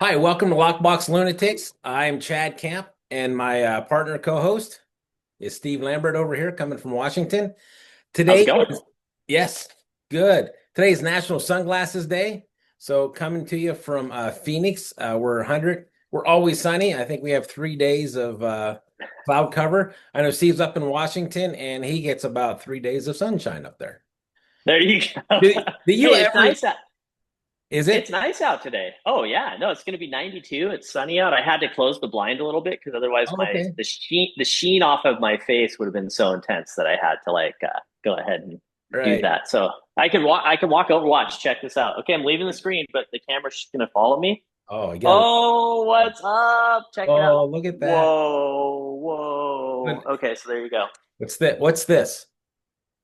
Hi, welcome to Lockbox Lunatics. I'm Chad Kamp, and my partner co-host is Steve Lambert over here, coming from Washington. How's it Today, going? yes, good. Today is National Sunglasses Day. So coming to you from Phoenix, we're 100. We're always sunny. I think we have 3 days of cloud cover. I know Steve's up in Washington, and he gets about 3 days of sunshine up there. There you go. Do you Hey, it's ever? nice out. Is It's it? nice out today. Oh yeah, no, it's going to be 92. It's sunny out. I had to close the blind a little bit because otherwise Oh, my okay. the sheen off of my face would have been so intense that I had to go ahead and do Right. that. So I can walk over. Watch. Check this out. Okay, I'm leaving the screen, but the camera's just going to follow me. Oh, you got it. Oh, what's up? Check it out. Oh, look at that. Whoa, whoa. Okay, so there you go. What's that? What's this?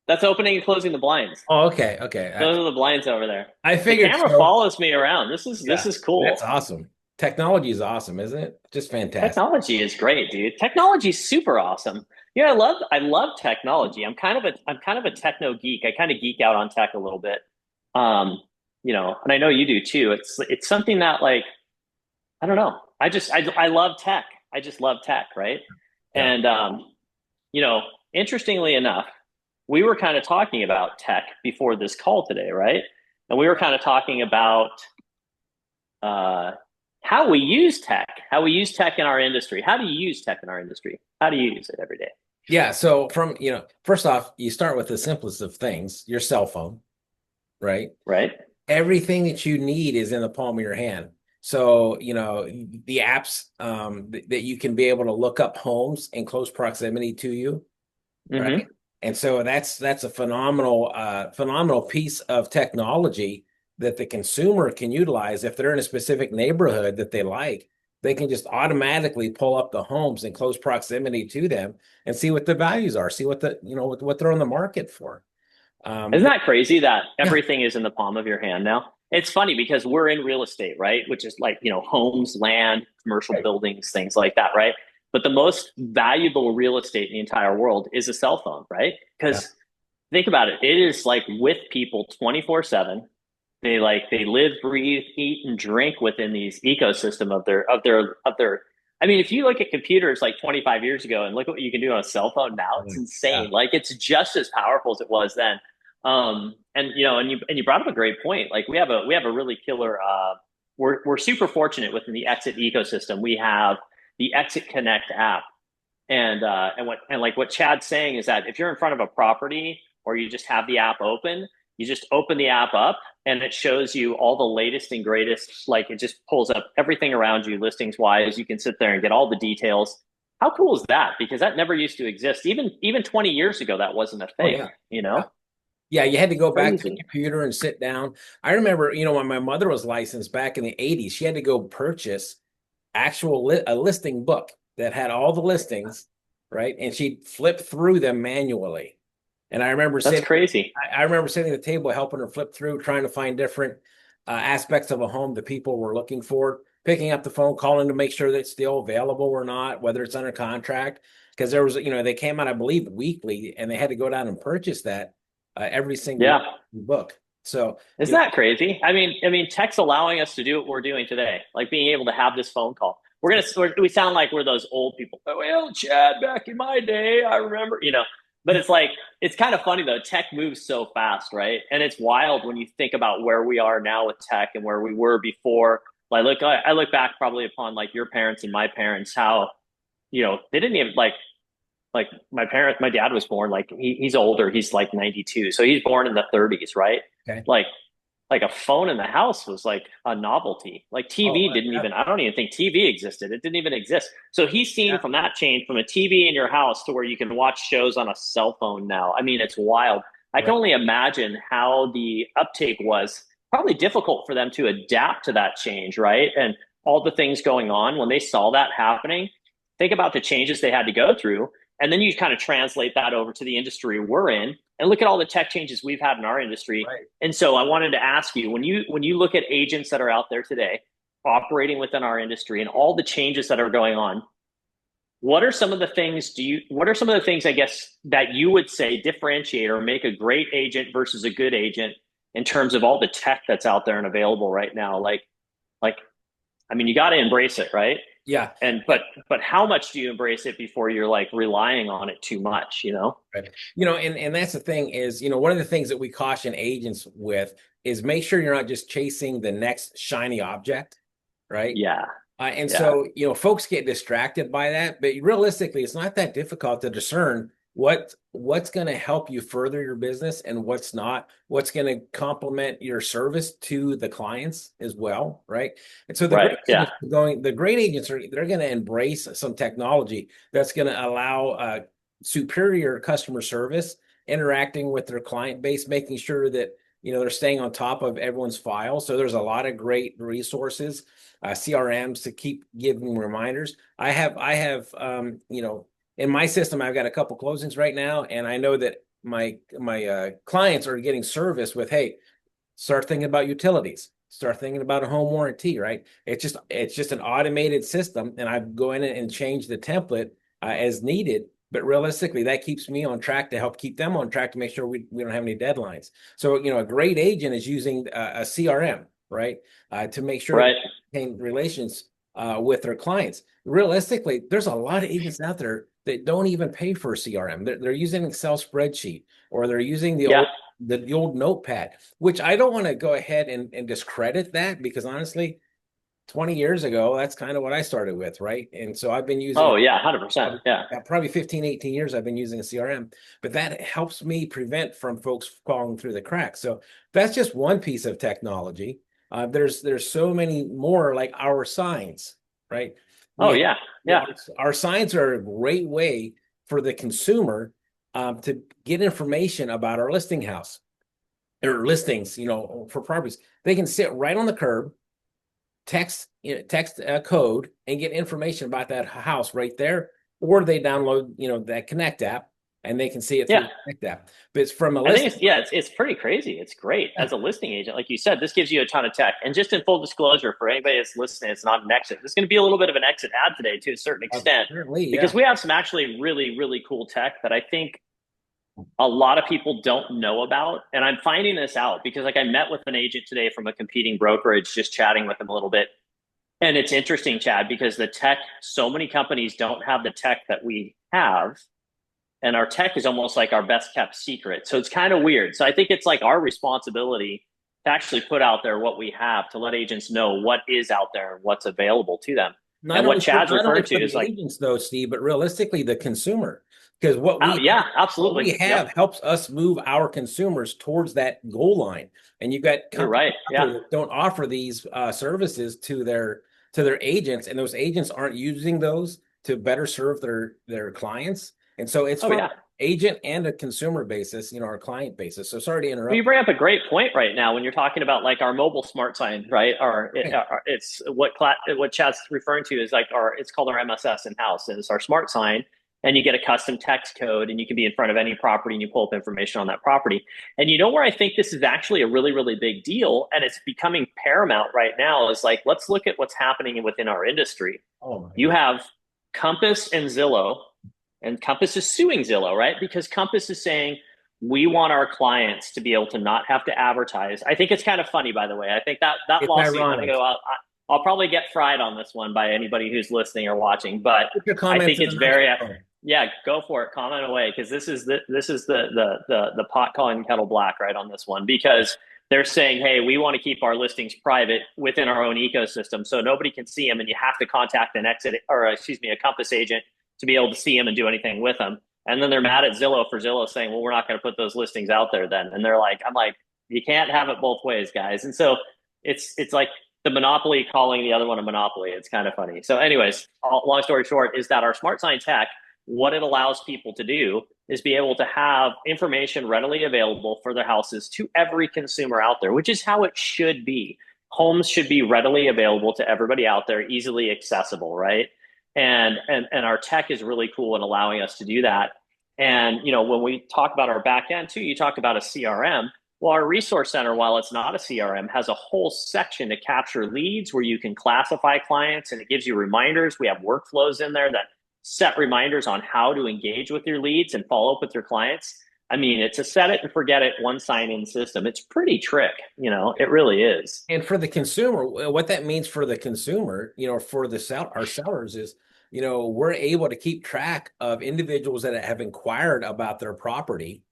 That's opening and closing the blinds. Oh, okay, okay. Those are the blinds over there. I The figured camera so. follows me around. This Yeah, is that's cool. awesome. Technology is awesome, isn't it? Just fantastic. Technology is great, dude. Technology is super awesome. Yeah, I love technology. I'm kind of a techno geek. I kind of geek out on tech a little bit. Um, and I know you do too. It's something that like I don't know. I love tech. I just love tech, right? Yeah. And you know, interestingly enough, we were kind of talking about tech before this call today, right? And we were kind of talking about uh, how we use tech in our industry. How do you use tech in our industry? How do you use it every day? Yeah. So first off, you start with the simplest of things, your cell phone, right? Right? Everything that you need is in the palm of your hand. So, the apps that you can be able to look up homes in close proximity to you, right? Mm-hmm. And so that's a phenomenal piece of technology that the consumer can utilize if they're in a specific neighborhood that they like. They can just automatically pull up the homes in close proximity to them and see what the values are, see what they're on the market for. Isn't that crazy that Yeah, everything is in the palm of your hand now? It's funny because we're in real estate, right? Which is like, homes, land, commercial right. buildings, things like that, right? But the most valuable real estate in the entire world is a cell phone, right? Yeah, Because think about it, it is like with people 24/7. They live, breathe, eat, and drink within these ecosystem of their. I mean, if you look at computers like 25 years ago and look at what you can do on a cell phone now, it's yeah, insane. Like it's just as powerful as it was then. And you brought up a great point. Like we have a really killer. We're super fortunate within the Exit ecosystem. We have the Exit Connect app, and like what Chad's saying is that if you're in front of a property or you just have the app open, you just open the app up and it shows you all the latest and greatest. Like it just pulls up everything around you, listings wise. You can sit there and get all the details. How cool is that? Because that never used to exist. Even 20 years ago, that wasn't a oh thing. yeah, You yeah. know, Yeah, you had to go back to the crazy. computer and sit down. I remember, when my mother was licensed back in the 80s, she had to go purchase a listing book that had all the listings, right? And she'd flip through them manually. And That's crazy. I remember sitting at the table helping her flip through, trying to find different aspects of a home that people were looking for, picking up the phone, calling to make sure that it's still available or not, whether it's under contract. Because there was, they came out, I believe, weekly, and they had to go down and purchase that every single week Yeah. book. So, Isn't that crazy? I mean, tech's allowing us to do what we're doing today, like being able to have this phone call. We sound like we're those old people. Oh, well, Chad, back in my day, I remember, But it's like it's kind of funny though. Tech moves so fast, right? And it's wild when you think about where we are now with tech and where we were before. I look back probably upon like your parents and my parents, how they didn't even like my dad was born like he's older, he's like 92, so he's born in the 30s, right? okay. like like a phone in the house was like a novelty. Like Oh, TV didn't yeah, even, I don't even think TV existed. It didn't even exist. So he's seen yeah, from that change from a TV in your house to where you can watch shows on a cell phone now. I mean, it's wild. I can right. only imagine how the uptake was. Probably difficult for them to adapt to that change, right? And all the things going on when they saw that happening. Think about the changes they had to go through. And then you kind of translate that over to the industry we're in and look at all the tech changes we've had in our industry. Right. And so I wanted to ask you, when you look at agents that are out there today operating within our industry and all the changes that are going on, what are some of the things I guess that you would say differentiate or make a great agent versus a good agent in terms of all the tech that's out there and available right now? Like I mean, you got to embrace it, right? Yeah. And but how much do you embrace it before you're like relying on it too much, you know? Right. And that's the thing is, one of the things that we caution agents with is make sure you're not just chasing the next shiny object, right? Yeah. And Yeah. so, folks get distracted by that, but realistically, it's not that difficult to discern what's going to help you further your business and what's not, what's going to complement your service to the clients as well, right? And so Right. Yeah. the great agents they're going to embrace some technology that's going to allow superior customer service, interacting with their client base, making sure that they're staying on top of everyone's files. So there's a lot of great resources, CRMs to keep giving reminders. In my system, I've got a couple closings right now, and I know that my clients are getting service with, hey, start thinking about utilities, start thinking about a home warranty, right? It's just an automated system, and I go in and change the template as needed. But realistically, that keeps me on track to help keep them on track to make sure we don't have any deadlines. So, a great agent is using a CRM, right? To make sure Right. they maintain relations with their clients. Realistically, there's a lot of agents out there that don't even pay for a CRM. They're using Excel spreadsheet, or they're using Yeah. the old notepad, which I don't want to go ahead and discredit that, because honestly, 20 years ago, that's kind of what I started with, right? And so I've been using Oh yeah, 100%. Yeah. probably 15, 18 years I've been using a CRM, but that helps me prevent from folks falling through the cracks. So that's just one piece of technology. There's so many more, like our signs, right? Oh We yeah. Yeah. our signs are a great way for the consumer to get information about our listing house or listings, for properties. They can sit right on the curb, text a code, and get information about that house right there, or they download that Connect app, and they can see it through Yeah. the Connect app. But it's from a I think listing. it's pretty crazy. It's great as a listing agent. Like you said, this gives you a ton of tech. And just in full disclosure for anybody that's listening, it's not an exit. This is going to be a little bit of an exit ad today to a certain extent, Certainly, because yeah. we have some actually really, really cool tech that I think a lot of people don't know about. And I'm finding this out because like I met with an agent today from a competing brokerage, just chatting with him a little bit. And it's interesting, Chad, because the tech, so many companies don't have the tech that we have, and our tech is almost like our best kept secret. So it's kind of weird. So I think it's like our responsibility to actually put out there what we have, to let agents know what is out there and what's available to them. And what Chad's Not only referring for to is the like, agents though, Steve, but realistically the consumer, because oh yeah, what we absolutely, yep, have helps us move our consumers towards that goal line. And you've got you're companies right, out yeah, there that don't offer these services to their agents, and those agents aren't using those to better serve their clients. And so it's oh from yeah. agent and a consumer basis, our client basis. So sorry to Well, you interrupt. bring up a great point right now when you're talking about like our mobile smart sign, right? Right. It's what Chad's referring to is like it's called our MSS in house, and it's our smart sign. And you get a custom text code, and you can be in front of any property, and you pull up information on that property. And you know where I think this is actually a really, really big deal, and it's becoming paramount right now is like let's look at what's happening within our industry. Oh my You God. have Compass and Zillow, and Compass is suing Zillow, right? Because Compass is saying we want our clients to be able to not have to advertise. I think it's kind of funny, by the way. I think that It's lawsuit, I'm gonna ironic. go out. I'll probably get fried on this one by anybody who's listening or watching, but Put your I comments think in the it's very microphone. yeah. Go for it. Comment away because this is the pot calling kettle black right on this one because they're saying, hey, we want to keep our listings private within our own ecosystem, so nobody can see them, and you have to contact an exit or excuse me, a Compass agent to be able to see them and do anything with them. And then they're mad at Zillow for Zillow saying, well, we're not going to put those listings out there then. And they're like, I'm like, you can't have it both ways, guys. And so it's like the monopoly calling the other one a monopoly. It's kind of funny. So anyways, long story short is that our smart sign tech, what it allows people to do is be able to have information readily available for their houses to every consumer out there, which is how it should be. Homes should be readily available to everybody out there, easily accessible, right? And our tech is really cool in allowing us to do that. And when we talk about our back end too, you talk about a CRM. Well, our resource center, while it's not a CRM, has a whole section to capture leads where you can classify clients and it gives you reminders. We have workflows in there that set reminders on how to engage with your leads and follow up with your clients. I mean, it's a set it and forget it one sign-in system. It's pretty trick, it really is. And for the consumer, what that means for the consumer, for our sellers is, we're able to keep track of individuals that have inquired about their property.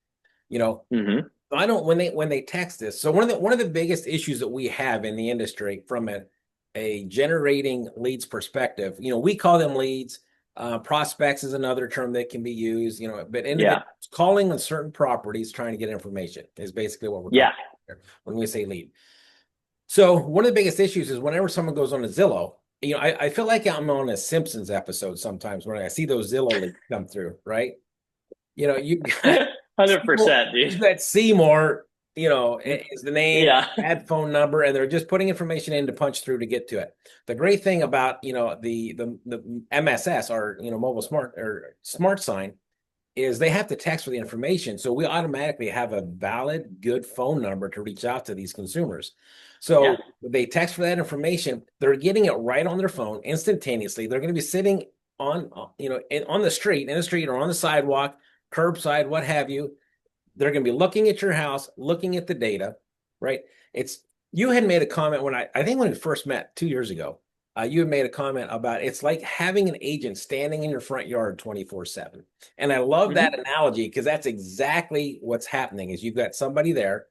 You know, Hmm. I don't when they text this. So one of the biggest issues that we have in the industry from a generating leads perspective, we call them leads. Prospects is another term that can be used, but individuals Yeah. calling on certain properties trying to get information is basically what we're Yeah. talking about here when we say lead. So one of the biggest issues is whenever someone goes on a Zillow, I feel like I'm on a Simpsons episode sometimes when I see those Zillow leads come through, right? You got Seymour, 100%, dude. you got Seymour, is the name, Yeah. add phone number, and they're just putting information in to punch through to get to it. The great thing about, the MSS or, mobile smart sign is they have to text for the information. So we automatically have a valid, good phone number to reach out to these consumers. Yeah. So they text for that information. They're getting it right on their phone instantaneously. They're going to be sitting on, on the street, in the street or on the sidewalk, curbside, what have you. They're going to be looking at your house, looking at the data, right? You had made a comment I think when we first met 2 years ago, you had made a comment about it's like having an agent standing in your front yard 24/7. And I love that Hmm. analogy because that's exactly what's happening is you've got somebody there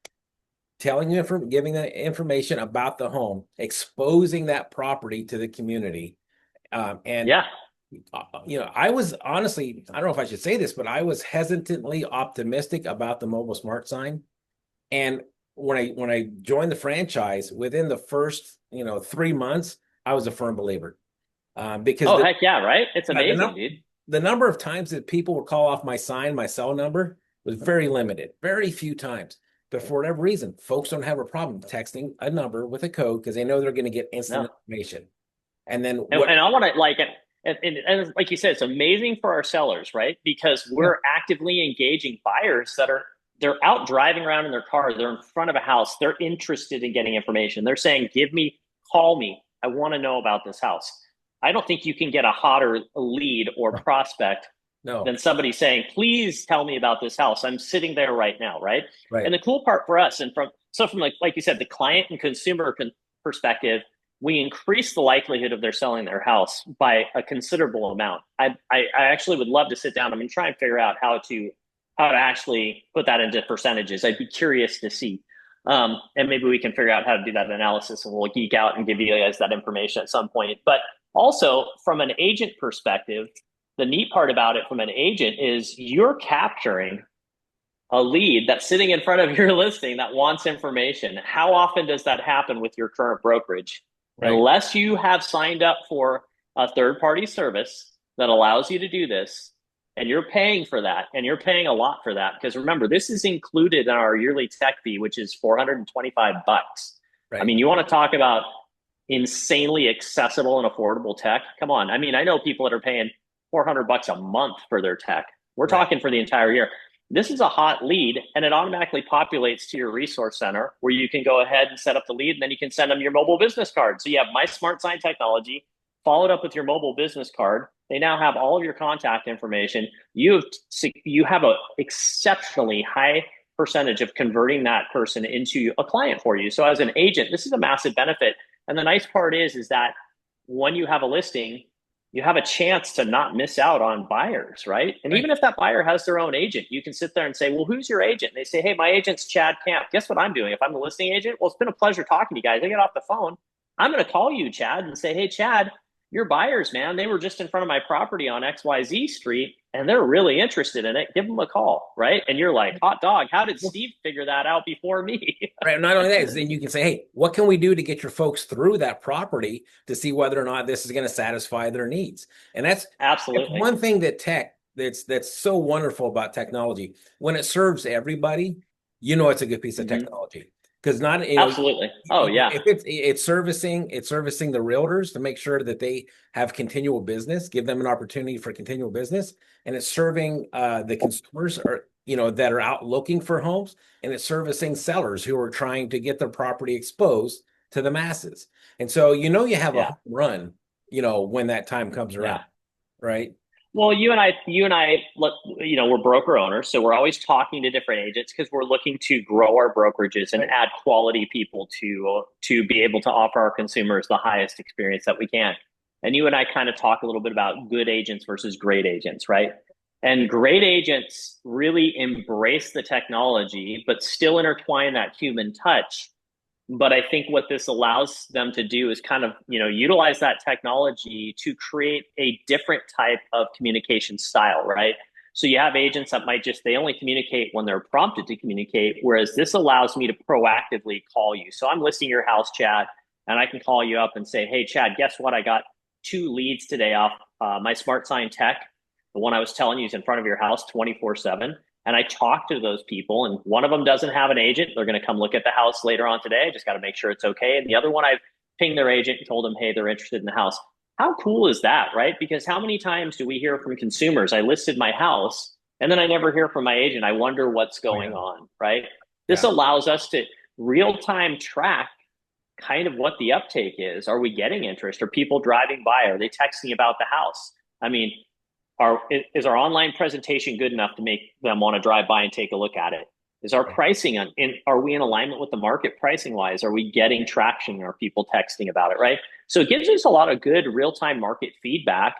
telling you, giving the information about the home, exposing that property to the community. And Yeah. I was honestly, I don't know if I should say this, but I was hesitantly optimistic about the mobile smart sign. And when I joined the franchise, within the first 3 months, I was a firm believer. Because Oh, heck yeah, right? It's uh, the, amazing, num- dude. the number of times that people would call off my sign, my cell number was very limited, very few times. But for whatever reason, folks don't have a problem texting a number with a code because they know they're going to get instant No. information. And then And I want to like it. And like you said, it's amazing for our sellers, right? Because Yeah, we're actively engaging buyers they're out driving around in their car, they're in front of a house, they're interested in getting information. They're saying, call me. I want to know about this house. I don't think you can get a hotter lead or prospect no, than somebody saying, please tell me about this house. I'm sitting there right now, right? right. And the cool part for us, and from like you said, the client and consumer perspective, we increase the likelihood of their selling their house by a considerable amount. I actually would love to sit down. I'm going to try and figure out how to actually put that into percentages. I'd be curious to see. And maybe we can figure out how to do that analysis and we'll geek out and give you guys that information at some point. But also from an agent perspective, the neat part about it from an agent is you're capturing a lead that's sitting in front of your listing that wants information. How often does that happen with your current brokerage? Right. Unless you have signed up for a third party service that allows you to do this, and you're paying for that, and you're paying a lot for that, because remember, this is included in our yearly tech fee, which is $425. I Right. mean, you want to talk about insanely accessible and affordable tech? Come on. I mean, I know people that are paying $400 a month for their tech. We're Right. talking for the entire year. This is a hot lead, and it automatically populates to your resource center where you can go ahead and set up the lead, and then you can send them your mobile business card. So you have my smart sign technology followed up with your mobile business card. They now have all of your contact information. You have a exceptionally high percentage of converting that person into a client for you. So as an agent, this is a massive benefit. And the nice part is that when you have a listing, you have a chance to not miss out on buyers, right? And Right. even if that buyer has their own agent, you can sit there and say, well, who's your agent? And they say, hey, my agent's Chad Kamp. Guess what I'm doing? If I'm the listing agent, well, it's been a pleasure talking to you guys. I get off the phone. I'm going to call you, Chad, and say, hey, Chad, your buyers, man, they were just in front of my property on XYZ Street and they're really interested in it. Give them a call, right? And you're like, hot dog, how did Steve figure that out before me? Right. Not only that is then you can say, hey, what can we do to get your folks through that property to see whether or not this is going to satisfy their needs? And that's Absolutely. one thing that that's so wonderful about technology. When it serves everybody, it's a good piece of Mm-hmm. technology. Because not, Absolutely. Oh, yeah. if it's servicing the realtors to make sure that they have continual business, give them an opportunity for continual business, and it's serving the consumers or that are out looking for homes, and it's servicing sellers who are trying to get their property exposed to the masses. And so you have a Yeah. home run, when that time comes Yeah. around, right? Well, we're broker owners, so we're always talking to different agents because we're looking to grow our brokerages and Right. add quality people to be able to offer our consumers the highest experience that we can. And you and I kind of talk a little bit about good agents versus great agents, right? And great agents really embrace the technology, but still intertwine that human touch. But I think what this allows them to do is kind of, utilize that technology to create a different type of communication style, right? So you have agents that might just, they only communicate when they're prompted to communicate, whereas this allows me to proactively call you. So I'm listing your house, Chad, and I can call you up and say, hey, Chad, guess what? I got 2 leads today off my Smart Sign Tech. The one I was telling you is in front of your house 24/7, and I talk to those people, and one of them doesn't have an agent. They're going to come look at the house later on today. I just got to make sure it's okay. And the other one, I've pinged their agent and told them, hey, they're interested in the house. How cool is that, right? Because how many times do we hear from consumers? I listed my house and then I never hear from my agent. I wonder what's Oh going yeah. on, right? This Yeah. allows us to real time track kind of what the uptake is. Are we getting interest? Are people driving by? Are they texting about the house? I mean, is our online presentation good enough to make them want to drive by and take a look at it? Is our Right. pricing are we in alignment with the market pricing wise? Are we getting traction? Are people texting about it? Right. So it gives us a lot of good real time market feedback,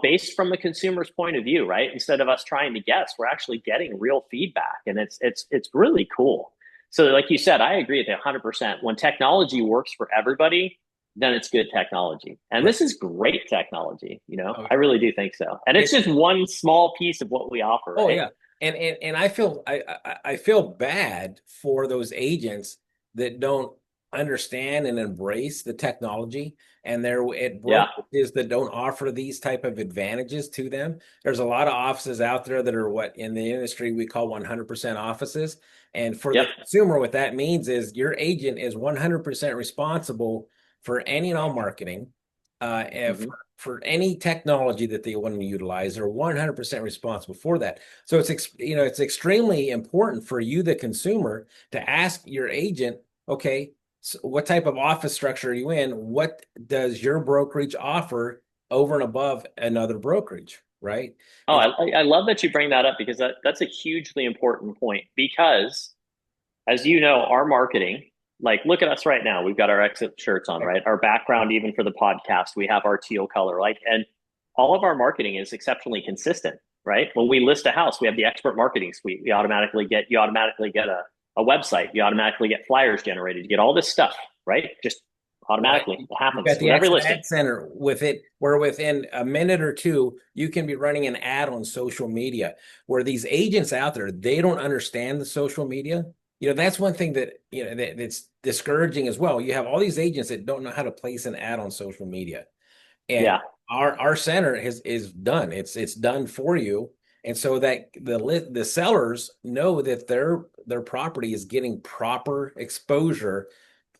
based from the consumer's point of view, right? Instead of us trying to guess, we're actually getting real feedback, and it's really cool. So, like you said, I agree with you 100%. When technology works for everybody, then it's good technology. And Right. this is great technology, Oh, I really do think so. And it's it, just one small piece of what we offer, oh right? yeah. And I feel bad for those agents that don't understand and embrace the technology, and they're at Yeah. brokerages that don't offer these type of advantages to them. There's a lot of offices out there that are what in the industry we call 100% offices. And for the Yep. consumer, what that means is your agent is 100% responsible for any and all marketing, Hmm. for any technology that they want to utilize. They're 100% responsible for that. So it's extremely important for you, the consumer, to ask your agent, okay, so what type of office structure are you in? What does your brokerage offer over and above another brokerage, right? Oh, And I love that you bring that up because that's a hugely important point. Because as you know, our marketing, like look at us right now. We've got our exit shirts on, right? Our background, even for the podcast, we have our teal color. And all of our marketing is exceptionally consistent, right? When we list a house, we have the expert marketing suite. You automatically get a website, you automatically get flyers generated, you get all this stuff, right? Just right, automatically it you've got happens the with every Exit listing. Ad Center with it, where within a minute or two, you can be running an ad on social media. Where these agents out there, they don't understand the social media. That's one thing that that's discouraging as well. You have all these agents that don't know how to place an ad on social media. And Yeah. our center is done. It's done for you. And so that the sellers know that their property is getting proper exposure,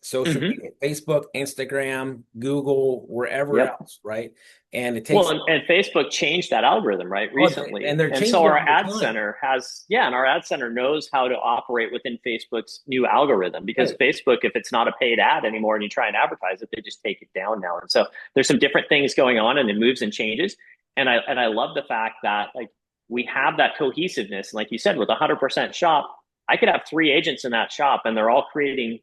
social Hmm. media, Facebook, Instagram, Google, wherever Yep. else, right? And it Well, takes and Facebook changed that algorithm, right, and recently. they're And so changing it our all the ad time. center and our ad center knows how to operate within Facebook's new algorithm because Right. Facebook, if it's not a paid ad anymore and you try and advertise it, they just take it down now. And so there's some different things going on and it moves and changes. And I love the fact that like we have that cohesiveness. And like you said, with 100% shop, I could have 3 agents in that shop and they're all creating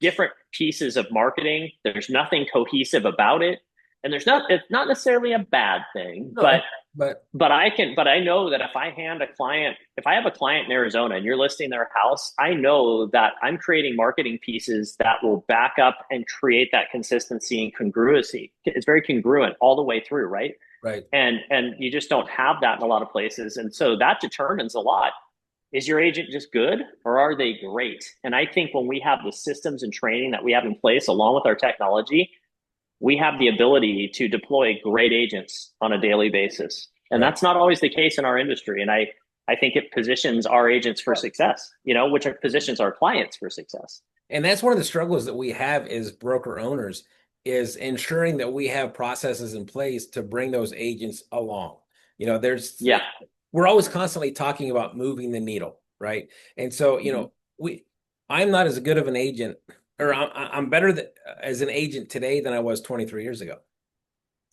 different pieces of marketing. There's nothing cohesive about it, and it's not necessarily a bad thing, No, but but I know that if I have a client in Arizona and you're listing their house, I know that I'm creating marketing pieces that will back up and create that consistency and congruency. It's very congruent all the way through, right? right. And you just don't have that in a lot of places, and so that determines a lot. Is your agent just good or are they great? And I think when we have the systems and training that we have in place along with our technology, we have the ability to deploy great agents on a daily basis. And Right. that's not always the case in our industry. And I think it positions our agents for success, which positions our clients for success. And that's one of the struggles that we have as broker owners, is ensuring that we have processes in place to bring those agents along. There's Yeah. we're always constantly talking about moving the needle, right? And so, Mm-hmm. we I'm not as good of an agent, or I'm better as an agent today than I was 23 years ago.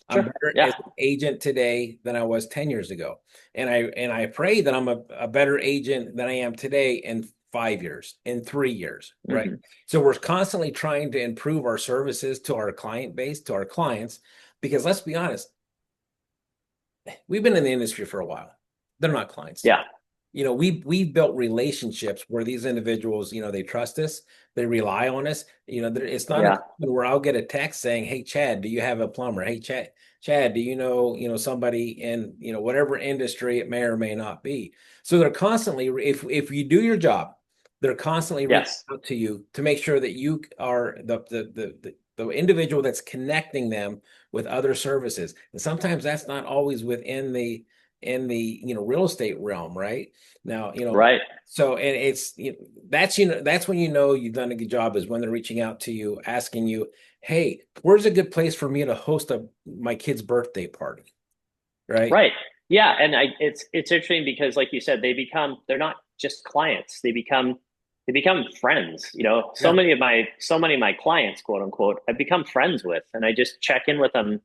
I'm Sure. better Yeah. as an agent today than I was 10 years ago. And I pray that I'm a better agent than I am today in 5 years, in 3 years, right? Hmm. So we're constantly trying to improve our services to our client base, to our clients, because let's be honest, we've been in the industry for a while. They're not clients to Yeah. us. We've built relationships where these individuals, they trust us, they rely on us. It's not Yeah. uncommon where I'll get a text saying, "Hey, Chad, do you have a plumber? Hey, Chad, do somebody in whatever industry it may or may not be?" So they're constantly, if you do your job, they're constantly reaching Yes. out to you to make sure that you are the individual that's connecting them with other services. And sometimes that's not always within the real estate realm, right? Now, Right. so and it's that's when you've done a good job, is when they're reaching out to you, asking you, "Hey, where's a good place for me to host my kid's birthday party?" Right? Right. Yeah. And it's interesting because, like you said, they're not just clients. They become friends. So Yeah. many of my clients, quote unquote, I've become friends with, and I just check in with them.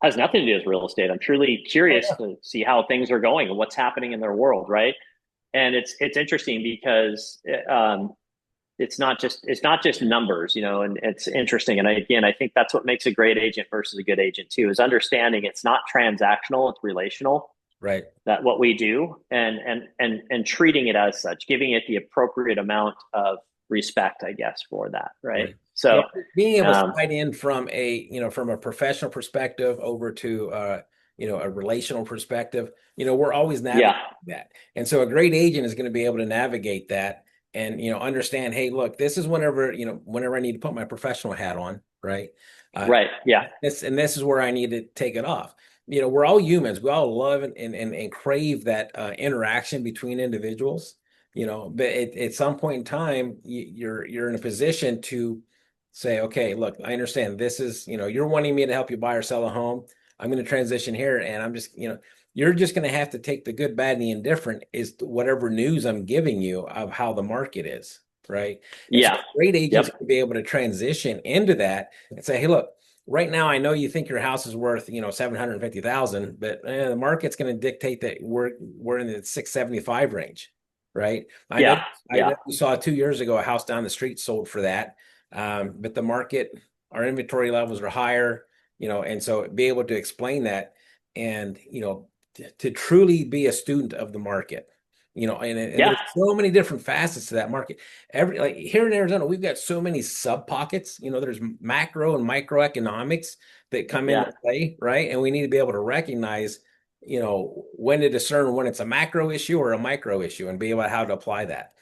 Has nothing to do with real estate. I'm truly Oh curious yeah. to see how things are going and what's happening in their world. Right. And it's interesting because it's not just numbers, and it's interesting. And I think that's what makes a great agent versus a good agent too, is understanding it's not transactional, it's relational, Right. that what we do, and treating it as such, giving it the appropriate amount of respect, I guess, for that. Right. Right. Yeah. So Being able to um slide in from a professional perspective over to a relational perspective, we're always yeah. navigating that. And so a great agent is going to be able to navigate that and understand, hey, look, this is whenever I need to put my professional hat on, right? Uh, Right. Yeah. this is where I need to take it off. We're all humans. We all love and crave that interaction between individuals. But at some point in time, you're in a position to say, okay, look, I understand this is, you're wanting me to help you buy or sell a home. I'm going to transition here, and I'm just, you're just going to have to take the good, bad, and the indifferent is whatever news I'm giving you of how the market is, right? And so Yeah. great agents Yep. can be able to transition into that and say, hey, look, right now I know you think your house is worth 750,000, but the market's going to dictate that we're in the 675 range, right? I know Yeah. I Yeah. know we saw 2 years ago a house down the street sold for that, but the market, our inventory levels are higher, and so be able to explain that, and to truly be a student of the market. And Yeah. there's so many different facets to that market. Like here in Arizona, we've got so many sub pockets. There's macro and microeconomics that come Yeah. into play, right? And we need to be able to recognize, when to discern when it's a macro issue or a micro issue, and be able to how to apply that.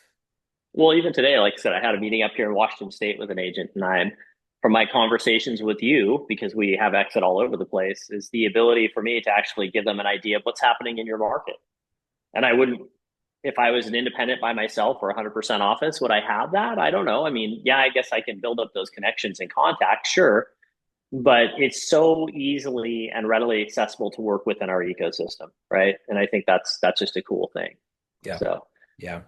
Well, even today, like I said, I had a meeting up here in Washington State with an agent, and from my conversations with you, because we have exit all over the place, is the ability for me to actually give them an idea of what's happening in your market. And I wouldn't, if I was an independent by myself or 100% office, would I have that? I don't know. I mean, yeah, I guess I can build up those connections and contacts, sure, but it's so easily and readily accessible to work within our ecosystem, right? And I think that's just a cool thing. Yeah. So. Yeah.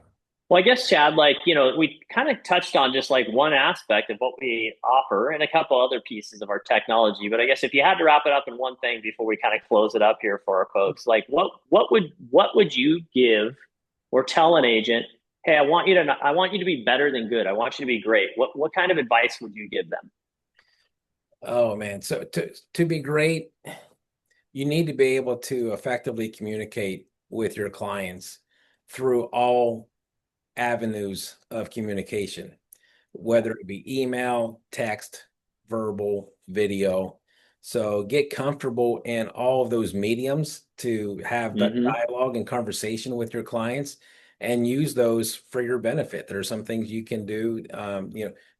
Well, I guess, Chad, we kind of touched on just like one aspect of what we offer and a couple other pieces of our technology. But I guess if you had to wrap it up in one thing before we kind of close it up here for our folks, like what would you give or tell an agent, hey, I want you to be better than good. I want you to be great. What kind of advice would you give them? Oh man. So to be great, you need to be able to effectively communicate with your clients through all avenues of communication, whether it be email, text, verbal, video. So get comfortable in all of those mediums to have that Hmm. dialogue and conversation with your clients, and use those for your benefit. There are some things you can do,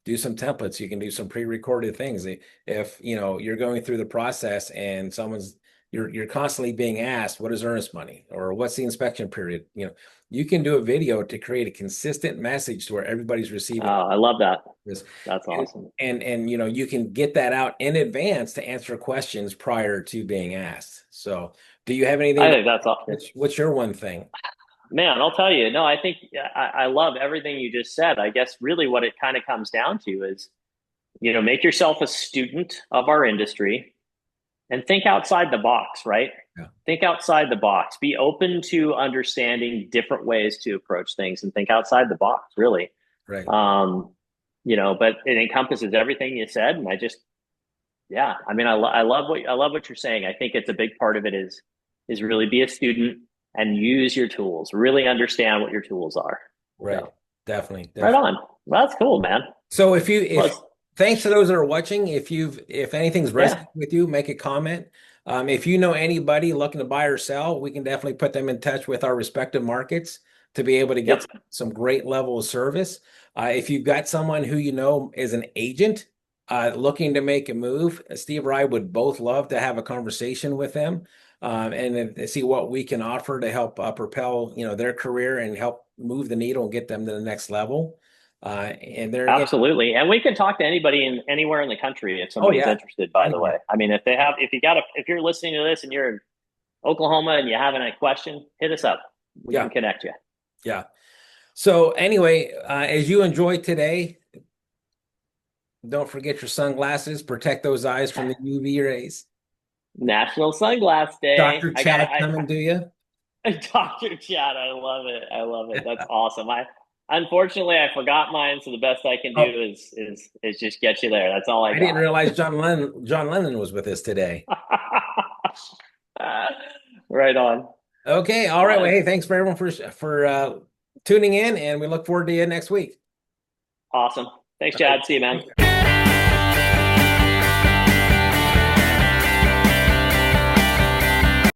do some templates, you can do some pre-recorded things. If you're going through the process and you're constantly being asked, what is earnest money, or what's the inspection period, you can do a video to create a consistent message to where everybody's receiving I love that. this. That's And awesome. you can get that out in advance to answer questions prior to being asked. So, do you have anything I to, think that's awesome. what's your one thing? Man, I'll tell you. No, I think I love everything you just said. I guess really what it kind of comes down to is, make yourself a student of our industry, and think outside the box, right? Yeah. Think outside the box. Be open to understanding different ways to approach things and think outside the box, really. Right. Um, but it encompasses everything you said. And yeah, I mean, I love what you're saying. I think it's a big part of it is really be a student and use your tools. Really understand what your tools are. Right. So, Definitely. right Definitely. on. Well, that's cool, man. So Well, if thanks to those that are watching, if anything's yeah, resonated with you, make a comment. If you know anybody looking to buy or sell, we can definitely put them in touch with our respective markets to be able to get yep, some great level of service. If you've got someone who you know is an agent looking to make a move, Steve or I would both love to have a conversation with them and then see what we can offer to help propel their career and help move the needle and get them to the next level. And there again, absolutely. And we can talk to anybody in anywhere in the country if oh somebody's yeah, interested, by the way. anywhere, I mean, if you're listening to this and you're in Oklahoma and you have a question, hit us up. We yeah, can connect you. yeah. So anyway, as you enjoy today, don't forget your sunglasses. Protect those eyes from the UV rays. National Sunglass Day. Dr. Chad coming to you. Dr. Chad, I love it. I love it. That's awesome. Unfortunately I forgot mine, so the best I can do Oh, is just get you there. That's all I I didn't got. realize John Lennon was with us today. Right on. Okay, all right. Well, Well, hey, thanks for everyone for tuning in, and we look forward to you next week. awesome. Thanks, All right. Chad. See you, man.